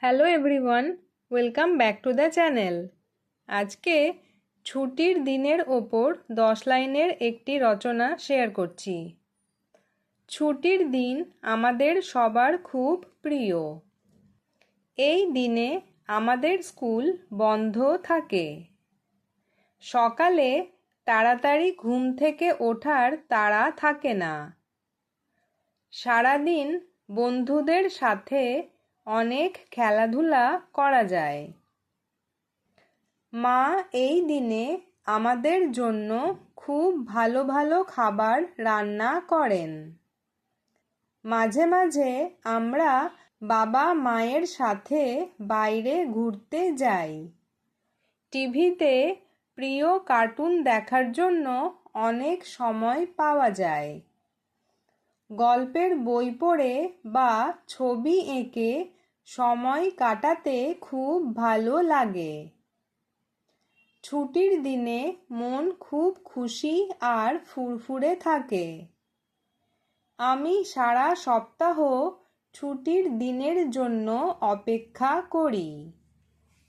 Hello everyone, welcome back to the channel. আজকে ছুটির দিনের ওপর 10 লাইনের একটি রচনা শেয়ার করছি। ছুটির দিন আমাদের সবার খুব প্রিয়। এই দিনে আমাদের স্কুল বন্ধ থাকে। সকালে তাড়াতাড়ি ঘুম থেকে ওঠার তাড়া থাকে না। সারাদিন বন্ধুদের সাথে অনেক খেলাধুলা করা যায়। মা এই দিনে আমাদের জন্য খুব ভালো ভালো খাবার রান্না করেন। মাঝে মাঝে আমরা বাবা মায়ের সাথে বাইরে ঘুরতে যাই। টিভিতে প্রিয় কার্টুন দেখার জন্য অনেক সময় পাওয়া যায়। গল্পের বই পড়ে বা ছবি এঁকে সময় কাটাতে খুব ভালো লাগে। ছুটির দিনে মন খুব খুশি আর ফুরফুরে থাকে। আমি সারা সপ্তাহ ছুটির দিনের জন্য অপেক্ষা করি।